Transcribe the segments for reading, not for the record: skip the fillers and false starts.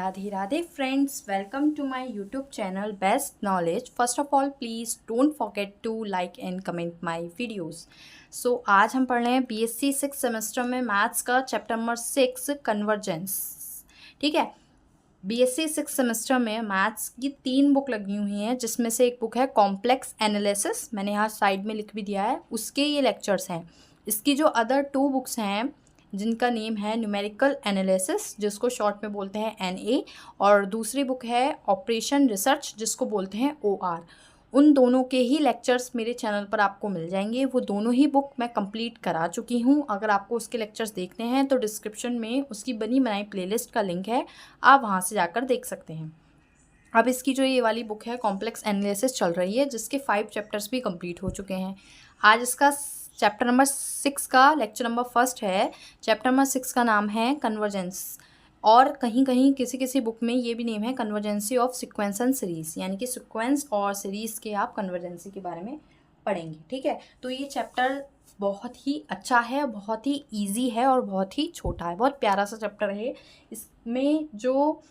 Radhe Radhe friends, welcome to my YouTube channel best knowledge. First of all please don't forget to like and comment my videos. So आज हम पढ़ रहे हैं BSc 6 semester में maths का chapter number 6 convergence. ठीक है, बीएससी 6 सेमेस्टर में मैथ्स की 3 बुक लगी हुई हैं, जिसमें से एक बुक है कॉम्प्लेक्स एनालिसिस, मैंने यहाँ साइड में लिख भी दिया है, उसके ये लेक्चर्स हैं। इसकी जो अदर 2 बुक्स हैं जिनका नेम है न्यूमेरिकल एनालिसिस, जिसको शॉर्ट में बोलते हैं एनए, और दूसरी बुक है ऑपरेशन रिसर्च, जिसको बोलते हैं ओआर। उन दोनों के ही लेक्चर्स मेरे चैनल पर आपको मिल जाएंगे। वो दोनों ही बुक मैं कंप्लीट करा चुकी हूँ। अगर आपको उसके लेक्चर्स देखने हैं तो डिस्क्रिप्शन में उसकी बनी बनाई प्लेलिस्ट का लिंक है, आप वहाँ से जाकर देख सकते हैं। अब इसकी जो ये वाली बुक है कॉम्प्लेक्स एनालिसिस चल रही है, जिसके 5 चैप्टर्स भी कंप्लीट हो चुके हैं। आज इसका चैप्टर नंबर 6 का लेक्चर नंबर 1 है। चैप्टर नंबर 6 का नाम है कन्वर्जेंस, और कहीं कहीं किसी किसी बुक में ये भी नेम है कन्वर्जेंसी ऑफ सीक्वेंस एंड सीरीज, यानी कि सीक्वेंस और सीरीज़ के आप कन्वर्जेंसी के बारे में पढ़ेंगे। ठीक है, तो ये चैप्टर बहुत ही अच्छा है, बहुत ही ईजी है और बहुत ही छोटा है, बहुत प्यारा सा चैप्टर है। इसमें जो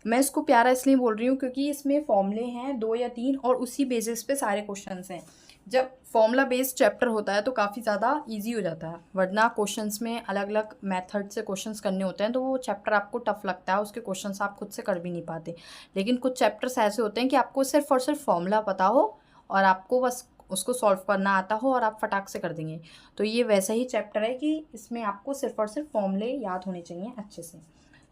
मैं इसको प्यारा इसलिए बोल रही हूँ क्योंकि इसमें फॉर्मूले हैं 2 या 3, और उसी बेसिस पे सारे क्वेश्चंस हैं। जब फॉर्मूला बेस्ड चैप्टर होता है तो काफ़ी ज़्यादा इजी हो जाता है, वरना क्वेश्चंस में अलग अलग मेथड से क्वेश्चंस करने होते हैं तो वो चैप्टर आपको टफ लगता है, उसके क्वेश्चंस आप खुद से कर भी नहीं पाते। लेकिन कुछ चैप्टर्स ऐसे होते हैं कि आपको सिर्फ और सिर्फ फॉर्मूला पता हो और आपको बस उसको सॉल्व करना आता हो और आप फटाक से कर देंगे। तो ये वैसा ही चैप्टर है कि इसमें आपको सिर्फ और सिर्फ फॉर्मूले याद होने चाहिए अच्छे से।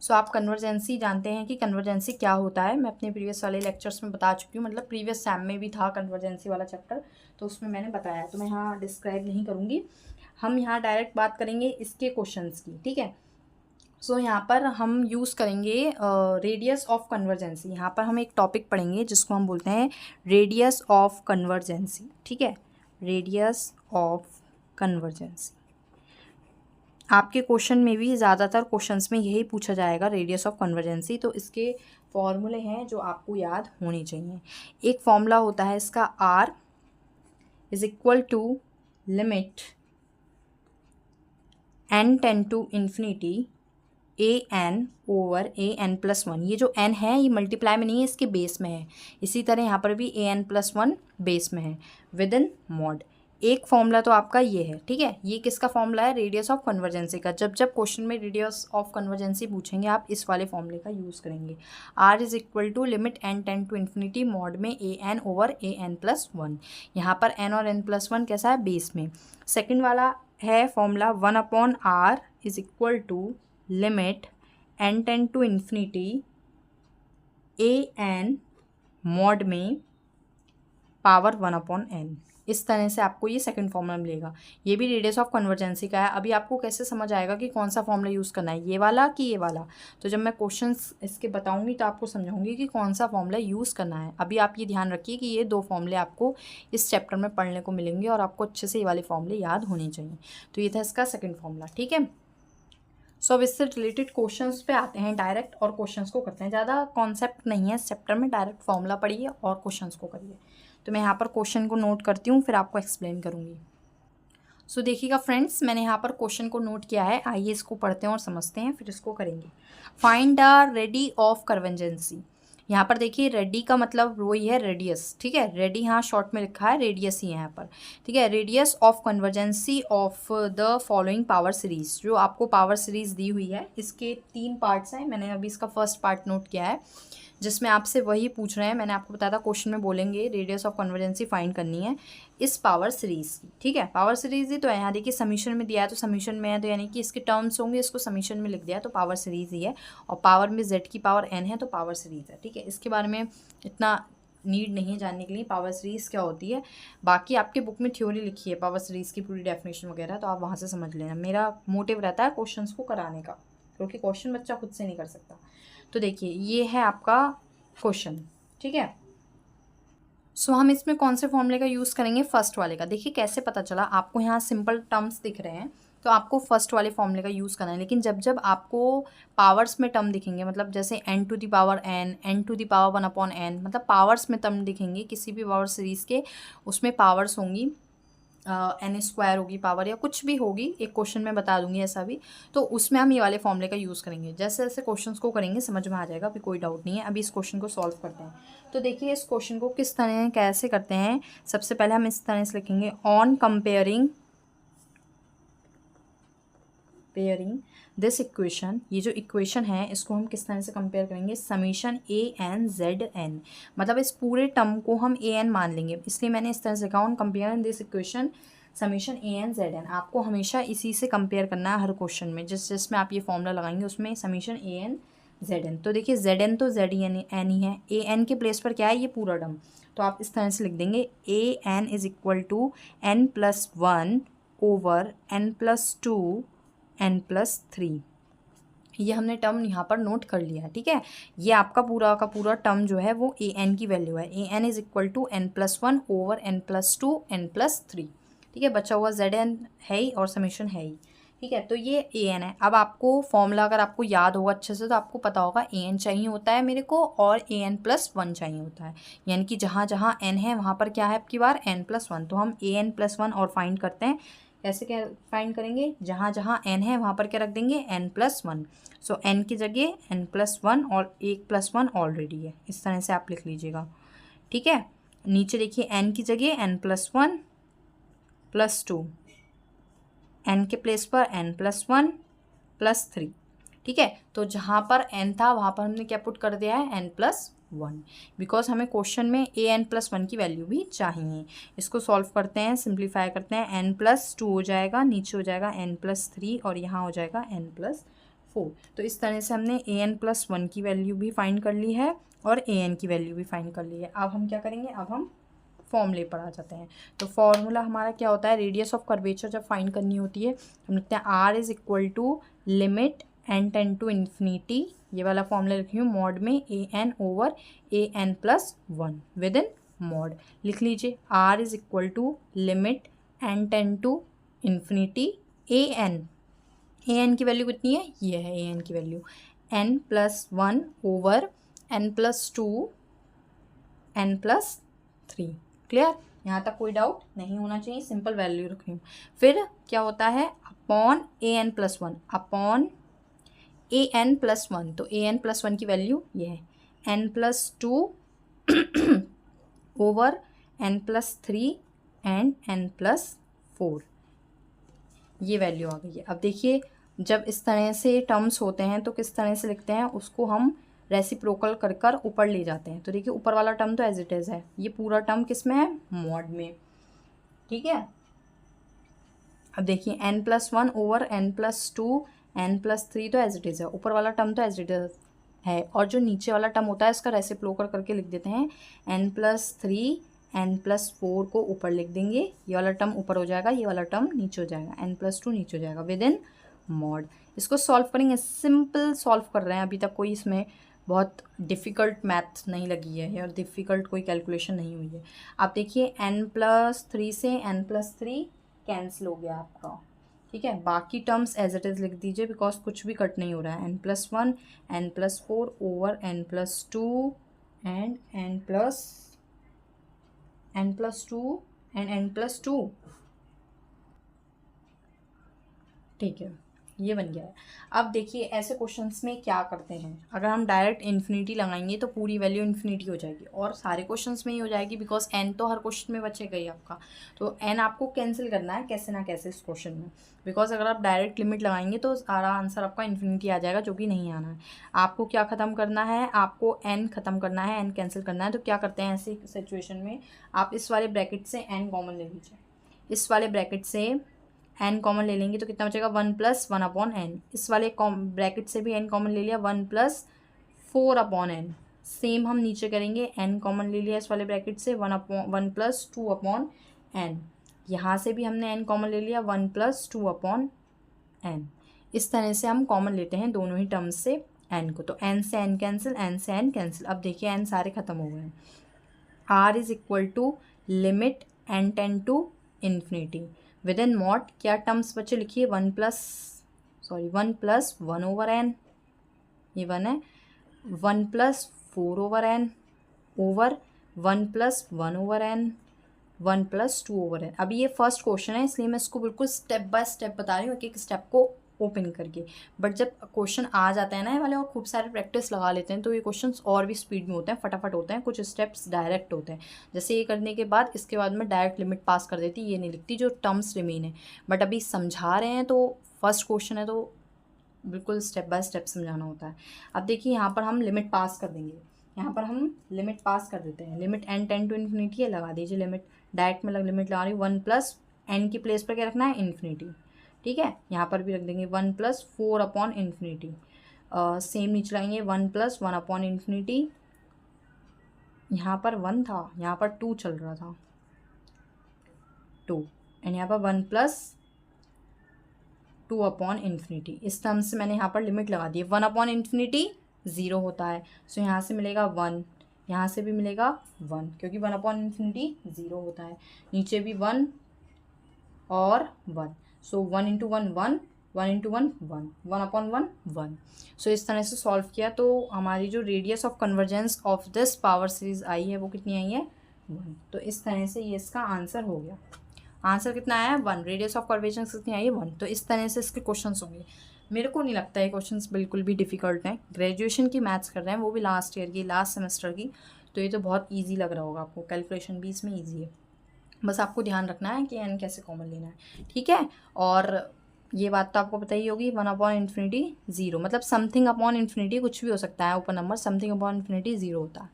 सो आप कन्वर्जेंसी जानते हैं कि कन्वर्जेंसी क्या होता है। मैं अपने प्रीवियस वाले लेक्चर्स में बता चुकी हूँ, मतलब प्रीवियस सैम में भी था कन्वर्जेंसी वाला चैप्टर, तो उसमें मैंने बताया, तो मैं यहाँ डिस्क्राइब नहीं करूँगी। हम यहाँ डायरेक्ट बात करेंगे इसके क्वेश्चंस की। ठीक है, सो यहाँ पर हम यूज़ करेंगे रेडियस ऑफ कन्वर्जेंसी। यहाँ पर हम एक टॉपिक पढ़ेंगे जिसको हम बोलते हैं रेडियस ऑफ कन्वर्जेंसी। ठीक है, रेडियस ऑफ कन्वर्जेंसी आपके क्वेश्चन में भी ज़्यादातर क्वेश्चंस में यही पूछा जाएगा, रेडियस ऑफ कन्वर्जेंसी। तो इसके फॉर्मूले हैं जो आपको याद होने चाहिए। एक फॉर्मूला होता है इसका, r is equal to limit n tend to infinity a n over a n plus one. ये जो n है ये मल्टीप्लाई में नहीं है, इसके बेस में है। इसी तरह यहाँ पर भी ए एन प्लस वन बेस में है विद इन मॉड। एक फॉर्मूला तो आपका ये है। ठीक है, ये किसका फॉर्मूला है? रेडियस ऑफ कन्वर्जेंसी का। जब जब क्वेश्चन में रेडियस ऑफ कन्वर्जेंसी पूछेंगे आप इस वाले फॉर्मूले का यूज़ करेंगे। R is equal to limit n tend to infinity mod में a n over a n plus one. यहाँ पर n और n प्लस वन कैसा है? बेस में। सेकेंड वाला है formula 1/r is equal to limit n tend to infinity a n mod में पावर 1/n। इस तरह से आपको ये सेकंड फॉर्मूला मिलेगा। ये भी रेडियस ऑफ कन्वर्जेंसी का है। अभी आपको कैसे समझ आएगा कि कौन सा फॉर्मूला यूज़ करना है, ये वाला कि ये वाला? तो जब मैं क्वेश्चंस इसके बताऊंगी तो आपको समझाऊंगी कि कौन सा फॉर्मूला यूज़ करना है। अभी आप ये ध्यान रखिए कि ये 2 फॉर्मूले आपको इस चैप्टर में पढ़ने को मिलेंगे और आपको अच्छे से ये वाले फॉर्मूले याद होने चाहिए। तो ये था इसका सेकेंड फॉर्मूला। ठीक है, सो अब इससे रिलेटेड क्वेश्चंस पे आते हैं डायरेक्ट, और क्वेश्चंस को करते हैं। ज़्यादा कॉन्सेप्ट नहीं है इस चैप्टर में, डायरेक्ट फॉर्मूला पढ़िए और क्वेश्चंस को करिए। तो मैं यहाँ पर क्वेश्चन को नोट करती हूँ, फिर आपको एक्सप्लेन करूँगी। सो देखिएगा फ्रेंड्स, मैंने यहाँ पर क्वेश्चन को नोट किया है। आइए इसको पढ़ते हैं और समझते हैं, फिर इसको करेंगे। Find the ready of convergency. यहाँ पर देखिए रेडी का मतलब वही है रेडियस। ठीक है, रेडी यहाँ शॉर्ट में लिखा है, रेडियस ही है यहाँ पर। ठीक है, radius of convergency of the following power series. जो आपको पावर सीरीज दी हुई है, इसके 3 पार्ट्स हैं। मैंने अभी इसका फर्स्ट पार्ट नोट किया है, जिसमें आपसे वही पूछ रहे हैं। मैंने आपको बताया था क्वेश्चन में बोलेंगे रेडियस ऑफ कन्वर्जेंसी फाइंड करनी है इस पावर सीरीज़ की। ठीक है, पावर सीरीज़ ही तो है। यहाँ देखिए समीशन में दिया है तो समीशन में है, तो यानी कि इसके टर्म्स होंगे, इसको समीशन में लिख दिया तो पावर सीरीज़ ही है। और पावर में z की पावर n है तो पावर सीरीज़ है। ठीक है, इसके बारे में इतना नीड नहीं है जानने के लिए पावर सीरीज़ क्या होती है। बाकी आपके बुक में थ्योरी लिखी है पावर सीरीज़ की पूरी डेफिनेशन वगैरह, तो आप वहाँ से समझ लेना। मेरा मोटिव रहता है क्वेश्चंस को कराने का, क्योंकि क्वेश्चन बच्चा खुद से नहीं कर सकता। तो देखिए ये है आपका क्वेश्चन। ठीक है, सो हम इसमें कौन से फॉर्मूले का यूज़ करेंगे? फर्स्ट वाले का। देखिए कैसे पता चला, आपको यहाँ सिंपल टर्म्स दिख रहे हैं तो आपको फर्स्ट वाले फॉर्मूले का यूज़ करना है। लेकिन जब जब आपको पावर्स में टर्म दिखेंगे, मतलब जैसे n to the power n, n to the power 1/n, मतलब पावर्स में टर्म दिखेंगे किसी भी पावर सीरीज़ के, उसमें पावर्स होंगी एन स्क्वायर होगी पावर या कुछ भी होगी, एक क्वेश्चन में बता दूंगी ऐसा भी, तो उसमें हम ये वाले फॉर्मूले का यूज़ करेंगे। जैसे जैसे क्वेश्चंस को करेंगे समझ में आ जाएगा, अभी कोई डाउट नहीं है। अभी इस क्वेश्चन को सॉल्व करते हैं। तो देखिए इस क्वेश्चन को किस तरह कैसे करते हैं। सबसे पहले हम इस तरह से लिखेंगे, ऑन कंपेयरिंग दिस इक्वेशन, ये जो इक्वेशन है इसको हम किस तरह से कंपेयर करेंगे, summation a n z N, मतलब इस पूरे टर्म को हम ए एन मान लेंगे, इसलिए मैंने इस तरह से कहा on comparing this equation summation a n z n. आपको हमेशा इसी से कंपेयर करना है हर क्वेश्चन में, जिसमें आप ये फॉर्मूला लगाएंगे उसमें summation a n z N. तो देखिए जेड एन तो जेड एन ही है, ए एन के प्लेस पर क्या है, ये पूरा टर्म, तो आप इस तरह से लिख देंगे a n is equal to n plus one over n plus two n plus three. ये हमने टर्म यहाँ पर नोट कर लिया है, ठीक है। ये आपका पूरा का पूरा टर्म जो है वो ए एन की वैल्यू है, a n is equal to n plus one over n plus two n plus three, ठीक है। बचा हुआ जेड एन है ही और समीशन है ही, ठीक है। तो ये ए एन है। अब आपको फॉर्मूला अगर आपको याद होगा अच्छे से तो आपको पता होगा ए एन चाहिए होता है मेरे को और ए एन प्लस वन चाहिए होता है, यानी कि जहाँ जहाँ एन है वहाँ पर क्या है आपकी बार एन प्लस वन। तो हम ए एन प्लस वन और फाइंड करते हैं, कैसे क्या फाइंड करेंगे, जहाँ जहाँ एन है वहाँ पर क्या रख देंगे एन प्लस वन। सो एन की जगह एन प्लस वन और एक प्लस वन ऑलरेडी है, इस तरह से आप लिख लीजिएगा, ठीक है। नीचे देखिए एन की जगह n plus one plus two, n के प्लेस पर n plus one plus three, ठीक है। तो जहाँ पर एन था वहाँ पर हमने क्या पुट कर दिया है एन प्लस वन, बिकॉज हमें क्वेश्चन में ए एन प्लस वन की वैल्यू भी चाहिए। इसको सॉल्व करते हैं, सिंप्लीफाई करते हैं, एन प्लस टू हो जाएगा, नीचे हो जाएगा एन प्लस थ्री और यहाँ हो जाएगा एन प्लस फोर। तो इस तरह से हमने ए एन प्लस वन की वैल्यू भी फाइंड कर ली है और ए एन की वैल्यू भी फाइंड कर ली है। अब हम क्या करेंगे, अब हम फॉर्मूले पर आ जाते हैं। तो फॉर्मूला हमारा क्या होता है, रेडियस ऑफ कर्वेचर जब फाइंड करनी होती है हम लिखते हैं r is equal to limit n tend to infinity, ये वाला फॉर्मूला लिखी हूँ मॉड में a n over a n plus one within mod. लिख लीजिए r is equal to limit n tend to infinity a n की value कितनी है, ये है ए एन की value, n plus one over n plus two n plus three. Clear, यहाँ तक कोई डाउट नहीं होना चाहिए, सिंपल वैल्यू रख रही हूँ। फिर क्या होता है upon a n plus one, upon a n plus one, तो ए एन प्लस वन की वैल्यू ये है n plus two over n plus three and n plus four, ये वैल्यू आ गई है। अब देखिए जब इस तरह से टर्म्स होते हैं तो किस तरह से लिखते हैं, उसको हम रेसिप्रोकल कर कर ऊपर ले जाते हैं। तो देखिए ऊपर वाला टर्म तो एज इट इज़ है, ये पूरा टर्म किस में है, मॉड में, ठीक है। अब देखिए n plus one over n plus two n plus three तो एज इट इज़ है, ऊपर वाला टर्म तो एज इट इज़ है, और जो नीचे वाला टर्म होता है इसका रेसिप्रोकल करके लिख देते हैं, n plus three n plus four को ऊपर लिख देंगे, ये वाला टर्म ऊपर हो जाएगा, ये वाला टर्म नीचे हो जाएगा, एन प्लस टू नीचे हो जाएगा विद इन मॉड। इसको सॉल्व करेंगे, सिंपल सॉल्व कर रहे हैं, अभी तक कोई इसमें बहुत डिफ़िकल्ट मैथ नहीं लगी है और डिफ़िकल्ट कोई कैलकुलेशन नहीं हुई है। आप देखिए एन प्लस थ्री से एन प्लस थ्री कैंसिल हो गया आपका, ठीक है। बाकी टर्म्स एज इट इज़ लिख दीजिए बिकॉज कुछ भी कट नहीं हो रहा है, n plus one n plus four over n plus two and n plus two and n plus two, ठीक है, ये बन गया है। अब देखिए ऐसे क्वेश्चंस में क्या करते हैं, अगर हम डायरेक्ट इन्फिनिटी लगाएंगे तो पूरी वैल्यू इन्फिनिटी हो जाएगी और सारे क्वेश्चंस में ही हो जाएगी बिकॉज एन तो हर क्वेश्चन में बचेगा ही आपका, तो एन आपको कैंसिल करना है कैसे ना कैसे इस क्वेश्चन में, बिकॉज अगर आप डायरेक्ट लिमिट लगाएंगे तो सारा आंसर आपका इन्फिनिटी आ जाएगा, जो कि नहीं आना है। आपको क्या ख़त्म करना है, आपको एन ख़त्म करना है, एन कैंसिल करना है। तो क्या करते हैं ऐसी सिचुएशन में, आप इस वाले ब्रैकेट से एन कॉमन ले लीजिए, इस वाले ब्रैकेट से एन कॉमन ले लेंगे तो कितना बचेगा, one plus one upon n. इस वाले ब्रैकेट से भी एन कॉमन ले लिया, one plus four upon n. Same हम नीचे करेंगे, एन कॉमन ले लिया इस वाले ब्रैकेट से, one plus two upon n. यहाँ से भी हमने एन कॉमन ले लिया, one plus two upon n. इस तरह से हम कॉमन लेते हैं दोनों ही टर्म्स से एन को, तो एन से एन कैंसिल, एन से एन कैंसिल। अब देखिए एन सारे खत्म हो गए हैं। R is equal to limit n tend to infinity within mod, क्या टर्म्स बचे लिखिए, one plus one over n, ये वन है, one plus four over n over one plus one over n 1 plus 2/n। अभी ये first question है इसलिए मैं इसको बिल्कुल स्टेप बाय स्टेप बता रही हूँ, एक एक स्टेप को ओपन करके। बट जब क्वेश्चन आ जाता है ना ये वाले और खूब सारे प्रैक्टिस लगा लेते हैं तो ये क्वेश्चंस और भी स्पीड में होते हैं, फटाफट होते हैं, कुछ स्टेप्स डायरेक्ट होते हैं। जैसे ये करने के बाद इसके बाद मैं डायरेक्ट लिमिट पास कर देती, ये नहीं लिखती जो टर्म्स रिमेन है। बट अभी समझा रहे हैं तो फर्स्ट क्वेश्चन है तो बिल्कुल स्टेप बाय स्टेप समझाना होता है। अब देखिए यहाँ पर हम लिमिट पास कर देंगे, यहाँ पर हम लिमिट पास कर देते हैं। Limit n tend to infinity है, लगा दीजिए लिमिट। डायरेक्ट में लिमिट लगा रही हूँ, 1 प्लस n की प्लेस पर क्या रखना है, इन्फिनिटी। ठीक है, यहाँ पर भी रख देंगे 1 प्लस 4/इन्फिनिटी। सेम नीचे लगाएंगे 1 प्लस 1/इन्फिनिटी। यहाँ पर 1 था, यहाँ पर 2 चल रहा था, 2। एंड यहाँ पर 1 प्लस 2/इन्फिनिटी। इस टर्म से मैंने यहाँ पर लिमिट लगा दी है। 1/इन्फिनिटी 0 होता है, सो यहाँ से मिलेगा 1, यहाँ से भी मिलेगा 1 क्योंकि 1/इन्फिनिटी 0 होता है। नीचे भी 1 और 1, सो 1 इंटू 1 1, 1 इंटू 1 1, 1/1 1। सो इस तरह से सॉल्व किया तो हमारी जो radius of convergence of this power series आई है वो कितनी आई है, 1। तो इस तरह से ये इसका आंसर हो गया। आंसर कितना आया, 1। रेडियस ऑफ कर्वेचर कितनी आई है, 1। तो इस तरह से इसके क्वेश्चंस होंगे। मेरे को नहीं लगता है क्वेश्चंस बिल्कुल भी डिफ़िकल्ट हैं। ग्रेजुएशन की मैथ्स कर रहे हैं, वो भी लास्ट ईयर की, लास्ट सेमेस्टर की, तो ये तो बहुत ईजी लग रहा होगा आपको। कैलकुलेशन भी इसमें ईजी है, बस आपको ध्यान रखना है कि n कैसे कॉमन लेना है। ठीक है, और ये बात तो आपको पता ही होगी, 1/इन्फिनिटी 0 मतलब समथिंग अपॉन इन्फिनिटी कुछ भी हो सकता है, ऊपर नंबर समथिंग अपॉन इन्फिनिटी 0 होता है।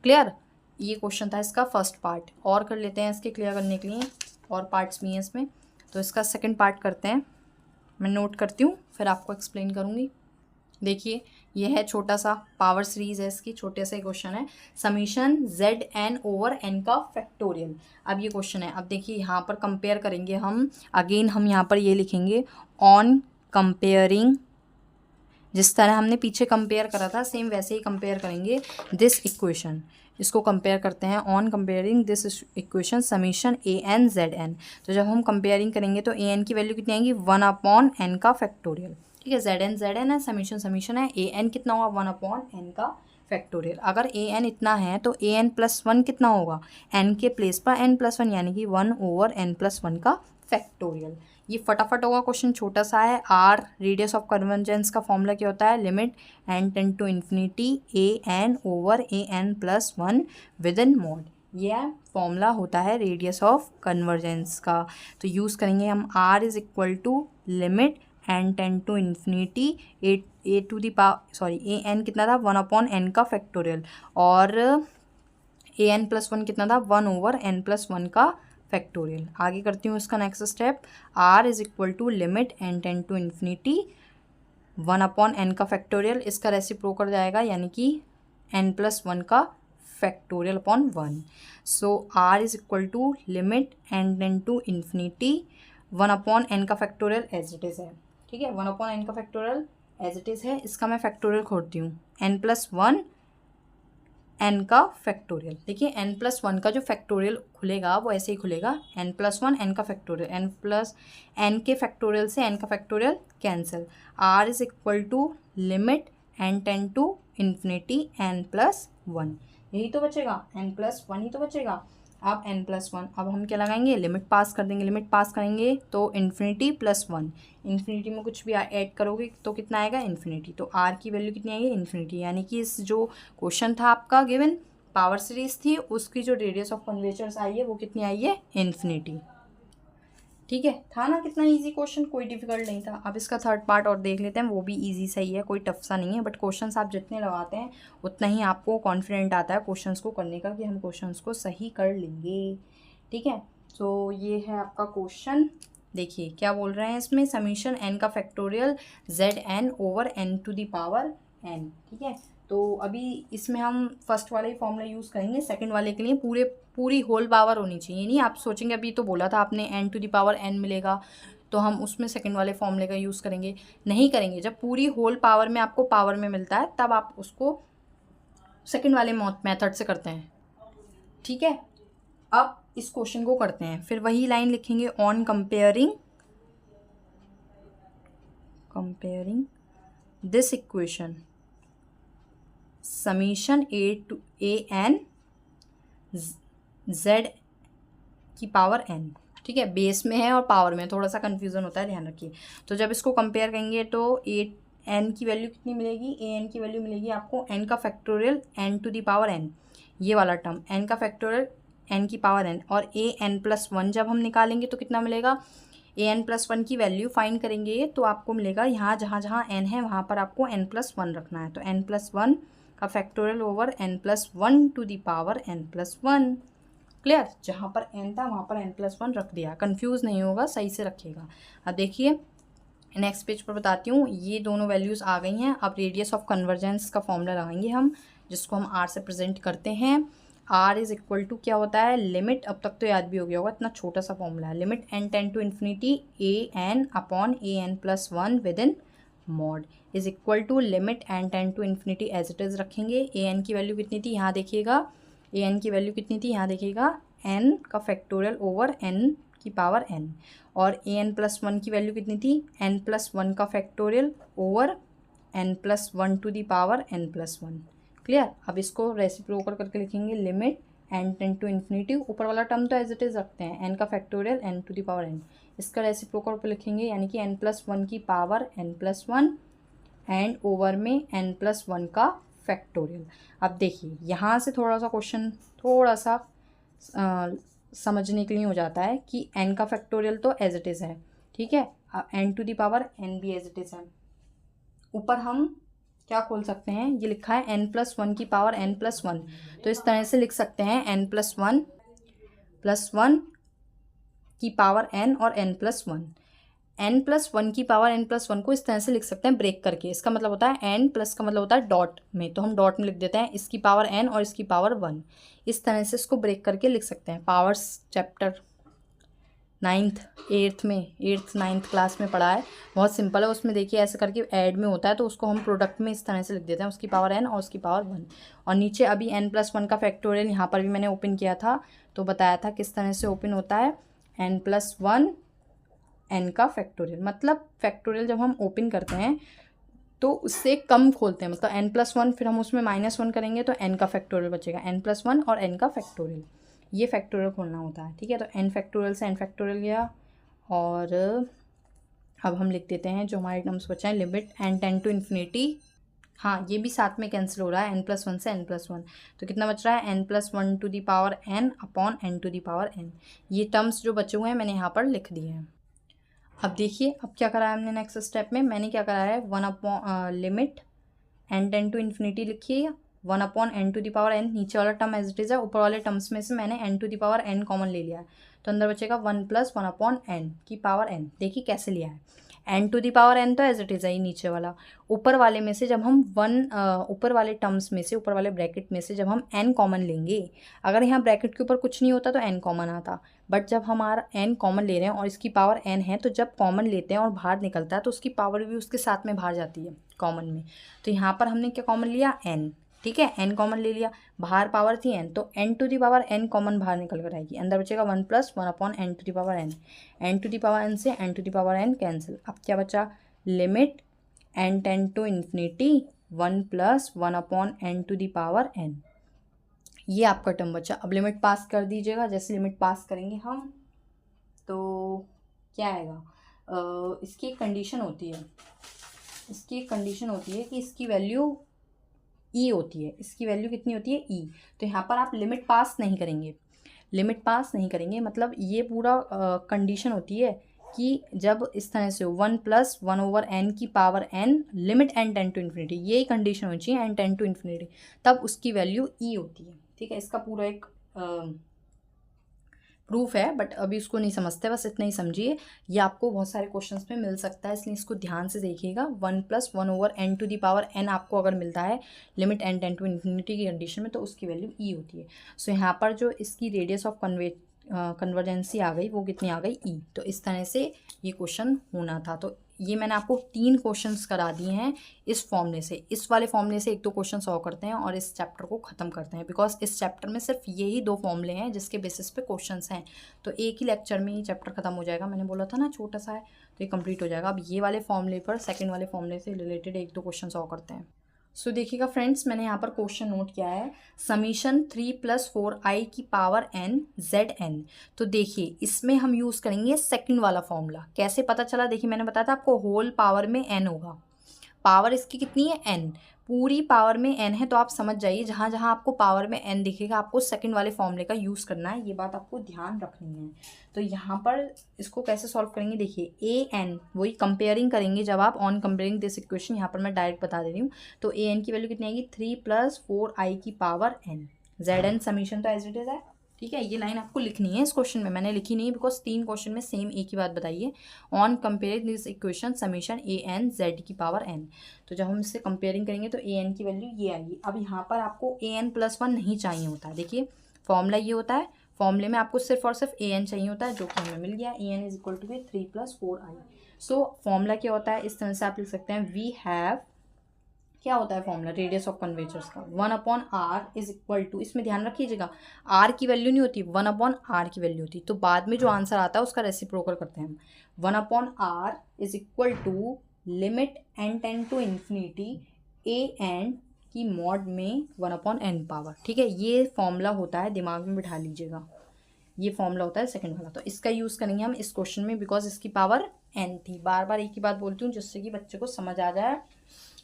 क्लियर, ये क्वेश्चन था इसका फर्स्ट पार्ट। और कर लेते हैं इसके क्लियर करने के लिए, और पार्ट्स भी हैं इसमें, तो इसका सेकंड पार्ट करते हैं। मैं नोट करती हूँ फिर आपको एक्सप्लेन करूँगी। देखिए ये है छोटा सा पावर सीरीज है इसकी, छोटे से क्वेश्चन है, समीशन Zn/n का फैक्टोरियल। अब ये क्वेश्चन है, अब देखिए यहाँ पर कंपेयर करेंगे हम, अगेन हम यहाँ पर ये लिखेंगे ऑन कंपेयरिंग, जिस तरह हमने पीछे कंपेयर करा था सेम वैसे ही कंपेयर करेंगे दिस इक्वेशन। इसको कंपेयर करते हैं on comparing this equation summation AnZn। तो जब हम कंपेयरिंग करेंगे तो an की वैल्यू कितनी आएंगी, 1/n का फैक्टोरियल। ठीक है, Zn है, समीशन है, an कितना होगा, 1/n का फैक्टोरियल। अगर an इतना है तो an+1 कितना होगा, n के प्लेस पर n+1 यानी कि 1/n+1 का फैक्टोरियल। ये फटाफट होगा क्वेश्चन, छोटा सा है। r रेडियस ऑफ कन्वर्जेंस का फॉर्मूला क्या होता है, limit n tend to infinity an/an+1 within mod. यह फॉर्मूला होता है रेडियस ऑफ कन्वर्जेंस का। तो यूज़ करेंगे हम r is equal to limit n tend to infinity an कितना था, 1/n का फैक्टोरियल, और an+1 कितना था, 1/n+1 का फैक्टोरियल। आगे करती हूँ इसका next step, r is equal to limit n tend to infinity 1/n का फैक्टोरियल, इसका रेसिप्रोकल जाएगा यानी कि n+1 का factorial upon 1। So r is equal to limit n tend to infinity 1/n का फैक्टोरियल एज इट इज़ है। ठीक है, 1/n का फैक्टोरियल एज इट इज़ है, इसका मैं फैक्टोरियल खोलती हूँ, n+1 n का फैक्टोरियल। देखिए n+1 का जो फैक्टोरियल खुलेगा वो ऐसे ही खुलेगा, n+1 n का फैक्टोरियल, n के फैक्टोरियल से n का factorial cancel. r is equal to limit n tend to infinity n+1, यही तो बचेगा, n+1 ही तो बचेगा। अब n+1, अब हम क्या लगाएंगे, लिमिट पास कर देंगे। लिमिट पास करेंगे तो इन्फिनिटी+1, इन्फिनिटी में कुछ भी ऐड करोगे तो कितना आएगा, इन्फिनिटी। तो r की वैल्यू कितनी आएगी, इन्फिनिटी। यानी कि इस जो क्वेश्चन था आपका गिवन, पावर सीरीज थी, उसकी जो रेडियस ऑफ कर्वेचर्स आई है वो कितनी आई है, इन्फिनिटी। ठीक है, था ना कितना इजी क्वेश्चन, कोई डिफिकल्ट नहीं था। अब इसका थर्ड पार्ट और देख लेते हैं, वो भी इजी सही है, कोई टफ सा नहीं है। बट क्वेश्चंस आप जितने लगाते हैं उतना ही आपको कॉन्फिडेंट आता है क्वेश्चंस को करने का कि हम क्वेश्चंस को सही कर लेंगे। ठीक है, तो ये है आपका क्वेश्चन। देखिए क्या बोल रहे हैं इसमें, समीशन n का फैक्टोरियल Zn/n⁴n। ठीक है, तो अभी इसमें हम फर्स्ट वाले ही फॉर्मूला यूज़ करेंगे, सेकंड वाले के लिए पूरी होल पावर होनी चाहिए। नहीं आप सोचेंगे अभी तो बोला था आपने n⁴n मिलेगा तो हम उसमें सेकंड वाले फॉर्मूले का यूज़ करेंगे, नहीं करेंगे। जब पूरी होल पावर में आपको पावर में मिलता है तब आप उसको सेकंड वाले मेथड से करते हैं। ठीक है, अब इस क्वेश्चन को करते हैं, फिर वही लाइन लिखेंगे, on comparing this equation summation an की पावर n, ठीक है, बेस में है और पावर में, थोड़ा सा कन्फ्यूज़न होता है, ध्यान रखिए। तो जब इसको कंपेयर करेंगे तो एन की वैल्यू कितनी मिलेगी, ए एन की वैल्यू मिलेगी आपको एन का factorial n to the power n, ये वाला टर्म एन का फैक्टोरियल एन की पावर एन, और ए एन प्लस वन जब हम निकालेंगे तो कितना मिलेगा, ए एन प्लस वन की वैल्यू फाइंड करेंगे तो आपको मिलेगा यहाँ जहाँ जहाँ एन है वहाँ पर आपको एन प्लस वन रखना है, तो एन प्लस वन का factorial over n plus one to the power n plus one. Clear, जहाँ पर एन था वहाँ पर एन प्लस वन रख दिया, कंफ्यूज नहीं होगा, सही से रखिएगा। अब देखिए नेक्स्ट पेज पर बताती हूँ, ये दोनों वैल्यूज़ आ गई हैं। अब रेडियस ऑफ कन्वर्जेंस का फॉर्मूला लगाएंगे हम, जिसको हम आर से प्रेजेंट करते हैं। आर इज इक्वल टू क्या होता है, लिमिट, अब तक तो याद भी हो गया होगा, इतना छोटा सा फॉर्मूला है, limit n tend to infinity a n upon a n plus one within mod is equal to limit n tend to infinity as it is रखेंगे। ए एन की वैल्यू कितनी थी, यहाँ देखिएगा, ए एन की value कितनी थी, यहाँ देखिएगा, एन का फैक्टोरियल ओवर एन की पावर एन, और ए एन प्लस वन की वैल्यू कितनी थी, एन प्लस वन का factorial over n plus one to the power n plus one. Clear, अब इसको रेसिप्रोकल करके लिखेंगे, limit n tend to infinity, ऊपर वाला टर्म तो एज इट इज़ रखते हैं, एन का factorial n to the power n, इसका रेसिप्रोकल पर लिखेंगे, यानी कि एन प्लस वन की power n plus one and over में एन प्लस वन का फैक्टोरियल। अब देखिए यहाँ से थोड़ा सा क्वेश्चन थोड़ा सा समझने के लिए हो जाता है कि n का फैक्टोरियल तो एज इट इज़ है, ठीक है, n to the power n भी एज इट इज़ है। ऊपर हम क्या खोल सकते हैं, ये लिखा है n प्लस वन की पावर n प्लस वन, तो इस तरह से लिख सकते हैं n प्लस वन की पावर n और n plus one, n plus one की पावर n प्लस वन को इस तरह से लिख सकते हैं ब्रेक करके, इसका मतलब होता है n प्लस का मतलब होता है डॉट में, तो हम डॉट में लिख देते हैं इसकी पावर n और इसकी पावर वन, इस तरह से इसको ब्रेक करके लिख सकते हैं। Powers chapter eighth ninth class में पढ़ा है, बहुत सिंपल है, उसमें देखिए ऐसे करके ऐड में होता है, तो उसको हम प्रोडक्ट में इस तरह से लिख देते हैं, उसकी पावर n और उसकी पावर वन, और नीचे अभी n प्लस वन का फैक्टोरियल यहाँ पर भी मैंने ओपन किया था, तो बताया था किस तरह से ओपन होता है, n प्लस वन एन का फैक्टोरियल, मतलब फैक्टोरियल जब हम ओपन करते हैं तो उससे कम खोलते हैं, मतलब n प्लस वन, फिर हम उसमें माइनस वन करेंगे तो n का फैक्टोरियल बचेगा, n प्लस वन और n का फैक्टोरियल, ये फैक्टोरियल खोलना होता है, ठीक है। तो n फैक्टोरियल से n फैक्टोरियल गया, और अब हम लिख देते हैं जो हमारे टर्म्स बचे हैं, limit n tend to infinity, हाँ ये भी साथ में कैंसिल हो रहा है, n प्लस वन से n प्लस वन, तो कितना बच रहा है, n plus one to the power n upon n to the power n, ये टर्म्स जो बचे हुए हैं मैंने यहाँ पर लिख दिए हैं। अब देखिए अब क्या करा है हमने, नेक्स्ट स्टेप में मैंने क्या करा है, one upon limit n tend to infinity लिखिए, one upon n to the power n, नीचे वाला टर्म एज इट इज़ है, ऊपर वाले टर्म्स में से मैंने n to the power n common ले लिया है, तो अंदर बचेगा one plus one upon n की पावर एन। देखिए कैसे लिया है, n to the power n तो एज इट इज़ है, नीचे वाला, ऊपर वाले में से जब हम ऊपर वाले टर्म्स में से, ऊपर वाले ब्रैकेट में से जब हम एन कॉमन लेंगे, अगर यहाँ ब्रैकेट के ऊपर कुछ नहीं होता तो एन कॉमन आता, बट जब हमारा एन कॉमन ले रहे हैं और इसकी पावर एन है, तो जब कॉमन लेते हैं और बाहर निकलता है तो उसकी पावर भी उसके साथ में बाहर जाती है कॉमन में, तो यहाँ पर हमने क्या कॉमन लिया, एन, ठीक है, एन कॉमन ले लिया, बाहर पावर थी एन, तो n to the power n common बाहर निकल कर आएगी, अंदर बचेगा one plus one upon n to the power n, n to the power n से n to the power n cancel, अब क्या बचा, limit n tend to infinity one plus one upon n to the power n, ये आपका term बचा। अब limit पास कर दीजिएगा, जैसे लिमिट पास करेंगे हम तो क्या आएगा, इसकी एक कंडीशन होती है, इसकी एक कंडीशन होती है कि इसकी वैल्यू ई होती है, इसकी वैल्यू कितनी होती है, ई, तो यहाँ पर आप लिमिट पास नहीं करेंगे, लिमिट पास नहीं करेंगे, मतलब ये पूरा कंडीशन होती है कि जब इस तरह से one plus one over n की power n, limit n tend to infinity, यही कंडीशन होनी चाहिए, एन टेंड टू इन्फिनिटी, तब उसकी वैल्यू ई होती है, ठीक है। इसका पूरा एक प्रूफ है, बट अभी उसको नहीं समझते, बस इतना ही समझिए, ये आपको बहुत सारे क्वेश्चंस में मिल सकता है, इसलिए इसको ध्यान से देखिएगा। One plus one over n to the power n आपको अगर मिलता है limit n tend to infinity की कंडीशन में, तो उसकी वैल्यू ई होती है। सो यहाँ पर जो इसकी रेडियस ऑफ कन्वर्जेंसी आ गई, वो कितनी आ गई, ई, तो इस तरह से ये क्वेश्चन होना था। तो ये मैंने आपको 3 क्वेश्चंस करा दिए हैं इस फॉर्मूले से, इस वाले फॉर्मूले से 1-2 क्वेश्चन सॉल्व करते हैं और इस चैप्टर को ख़त्म करते हैं, बिकॉज इस चैप्टर में सिर्फ यही 2 फॉर्मूले हैं जिसके बेसिस पे क्वेश्चंस हैं, तो एक ही लेक्चर में ये चैप्टर खत्म हो जाएगा। मैंने बोला था ना छोटा सा है, तो ये कंप्लीट हो जाएगा। अब ये वाले फॉर्मूले पर, सेकंड वाले फॉर्मूले से रिलेटेड 1-2 क्वेश्चन सॉल्व करते हैं। सो देखिएगा फ्रेंड्स, मैंने यहाँ पर क्वेश्चन नोट किया है, समीशन 3 + 4i की पावर n zn। तो देखिए इसमें हम यूज़ करेंगे सेकंड वाला फॉर्मूला। कैसे पता चला? देखिए मैंने बताया था आपको होल पावर में n होगा, पावर इसकी कितनी है n, पूरी पावर में n है। तो आप समझ जाइए जहाँ जहाँ आपको पावर में n दिखेगा आपको सेकंड वाले फॉर्मूले का यूज़ करना है, ये बात आपको ध्यान रखनी है। तो यहाँ पर इसको कैसे सॉल्व करेंगे, देखिए ए एन वही कंपेयरिंग करेंगे जब आप ऑन कंपेयरिंग दिस इक्वेशन, यहाँ पर मैं डायरेक्ट बता दे रही हूँ। तो ए एन की वैल्यू कितनी आएगी 3 + 4i की power n, z n summation तो एज इट इज़ है। ठीक है, ये लाइन आपको लिखनी है इस क्वेश्चन में, मैंने लिखी नहीं बिकॉज 3 क्वेश्चन में सेम एक ही बात बताइए। On comparing this equation summation a n z की पावर n। तो जब हम इससे कंपेयरिंग करेंगे तो ए एन की वैल्यू ये आएगी। अब यहाँ पर आपको ए एन + 1 नहीं चाहिए होता है, देखिए फॉर्मूला ये होता है, फॉर्मूले में आपको सिर्फ और सिर्फ ए एन चाहिए होता है, जो कि हमें मिल गया। A n is equal to 3 + 4i। So formula क्या होता है, इस तरह से आप लिख सकते हैं, वी हैव, क्या होता है फॉर्मूला रेडियस ऑफ कर्वेचर्स का, 1/r इज इक्वल टू, इसमें ध्यान रखिएगा r की वैल्यू नहीं होती, 1/r की वैल्यू होती। तो बाद में जो आंसर आता है उसका रेसिप्रोकल करते हैं हम, 1/r is equal to limit n tend to infinity a n की मॉड में 1/n पावर। ठीक है, ये फॉर्मूला होता है, दिमाग में बिठा लीजिएगा, ये फॉर्मूला होता है सेकंड वाला। तो इसका यूज़ करेंगे हम इस क्वेश्चन में, बिकॉज इसकी पावर n थी। बार बार एक ही बात बोलती हूँ जिससे कि बच्चे को समझ आ जाए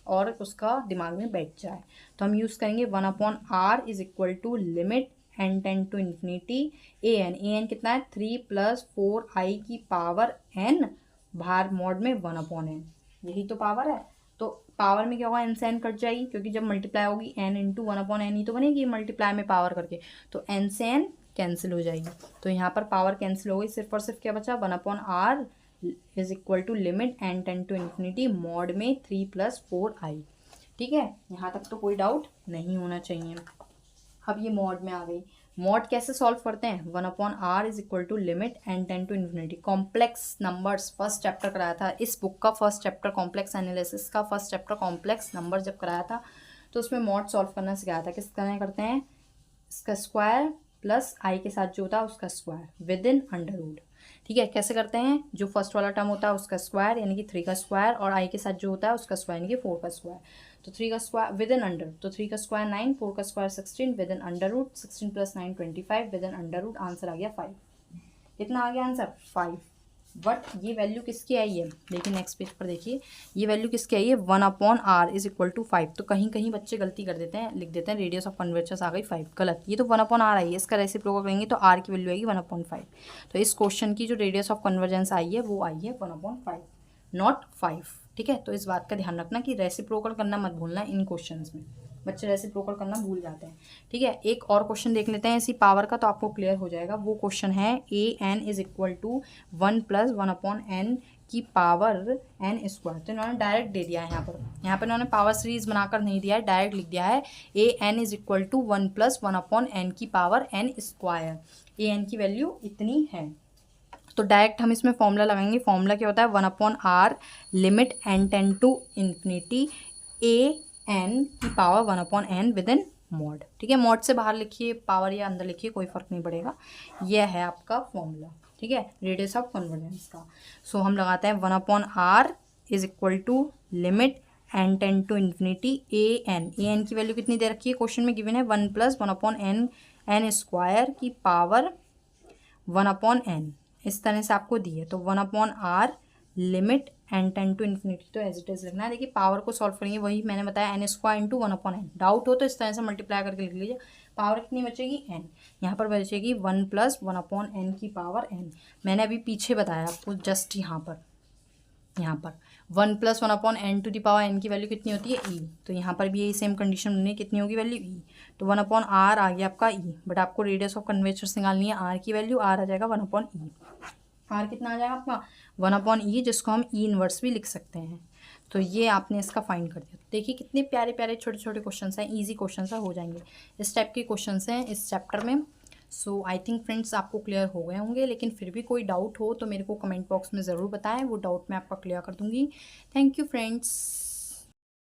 और उसका दिमाग में बैठ जाए। तो हम यूज़ करेंगे 1/r is equal to limit n tend to infinity a n कितना है 3 + 4i की पावर n भार मॉड में 1/n, यही तो पावर है। तो पावर में क्या होगा, n से n कट जाएगी, क्योंकि जब मल्टीप्लाई होगी n × 1/n ही तो बनेगी मल्टीप्लाई में पावर करके, तो n से n कैंसिल हो जाएगी। तो यहाँ पर पावर कैंसिल हो गई, सिर्फ और सिर्फ क्या बचा, 1/r is equal to limit n tend to infinity mod में 3 + 4i। ठीक है, यहाँ तक तो कोई डाउट नहीं होना चाहिए। अब ये मॉड में आ गई, मॉड कैसे सॉल्व करते हैं, 1/r is equal to limit n tend to infinity, complex numbers first chapter कराया था इस बुक का, फर्स्ट चैप्टर कॉम्प्लेक्स एनालिसिस का फर्स्ट चैप्टर कॉम्प्लेक्स नंबर जब कराया था तो उसमें मॉड सॉल्व करना सिखाया था। किस तरह करते हैं, इसका स्क्वायर प्लस आई के साथ जो होता है उसका square within under root. ठीक है, कैसे करते हैं, जो फर्स्ट वाला टर्म होता है उसका स्क्वायर यानी कि 3 का स्क्वायर, और आई के साथ जो होता है उसका स्क्वायर यानी कि 4 का स्क्वायर। तो 3 का स्क्वायर विद इन अंडर, तो 3 का स्क्वायर 9, 4 का square 16 within under root, 16 + 9 25 within under root, answer आ गया 5। कितना आ गया आंसर 5। बट ये वैल्यू किसकी आई है, देखिए नेक्स्ट पेज पर देखिए, ये वैल्यू किसकी आई है, 1/r इज इक्वल टू 5। तो कहीं कहीं बच्चे गलती कर देते हैं, लिख देते हैं रेडियस ऑफ कन्वर्जर्स आ गई 5, गलत, ये तो 1/r आई है, इसका रेसिप्रोकल करेंगे तो r की वैल्यू आएगी 1/5। तो इस क्वेश्चन की जो रेडियस ऑफ कन्वर्जेंस आई है वो आई है 1/5 नॉट 5। ठीक है, तो इस बात का ध्यान रखना कि रेसिप्रोकल करना मत भूलना, इन क्वेश्चंस में बच्चे रेसिप्रोकल करना भूल जाते हैं। ठीक है, एक और क्वेश्चन देख लेते हैं इसी पावर का, तो आपको क्लियर हो जाएगा। वो क्वेश्चन है a n is equal to 1 + 1/n की पावर n स्क्वायर। तो इन्होंने डायरेक्ट दे दिया है, यहाँ पर इन्होंने पावर सीरीज बनाकर नहीं दिया है, डायरेक्ट लिख दिया है a n is equal to 1 + 1/n की power n square. A n की वैल्यू इतनी है, तो डायरेक्ट हम इसमें फॉर्मूला लगाएंगे। फॉर्मूला क्या होता है, 1/r limit n tend to infinity a n की power 1/n within mod. ठीक है, मॉड से बाहर लिखिए पावर या अंदर लिखिए, कोई फर्क नहीं पड़ेगा, यह है आपका फॉर्मूला। ठीक है, रेडियस ऑफ कन्वर्जेंस का। सो हम लगाते हैं 1/r is equal to limit n tend to infinity a n की वैल्यू कितनी दे रखी है, क्वेश्चन में गिवन है 1 + 1/n n स्क्वायर की पावर 1/n, इस तरह से आपको दी है। तो 1/r limit n tend to infinity, तो एज इट इज लिखना है। देखिए पावर को सॉल्व करेंगे, वही मैंने बताया n स्क्वायर × 1/n। डाउट हो तो इस तरह से मल्टीप्लाई करके लिख लीजिए। पावर कितनी बचेगी n, यहाँ पर बचेगी 1 + 1/n की पावर n। मैंने अभी पीछे बताया आपको, जस्ट यहाँ पर 1 + 1/n to the power n की वैल्यू कितनी होती है e। तो यहाँ पर भी यही सेम कंडीशन बनी, कितनी होगी वैल्यू e। तो 1/r आ गया आपका e, बट आपको रेडियस ऑफ कन्वर्जेंस निकालनी है, r की वैल्यू, r आ जाएगा 1/e। r कितना आ जाएगा आपका 1/e, जिसको हम e इनवर्स भी लिख सकते हैं। तो ये आपने इसका फाइंड कर दिया। देखिए कितने प्यारे प्यारे छोटे छोटे क्वेश्चन हैं, ईजी क्वेश्चन हो जाएंगे, इस टाइप के क्वेश्चन हैं इस चैप्टर में। सो आई थिंक फ्रेंड्स आपको क्लियर हो गए होंगे, लेकिन फिर भी कोई डाउट हो तो मेरे को कमेंट बॉक्स में ज़रूर बताएं, वो डाउट मैं आपका क्लियर कर दूंगी। Thank you friends.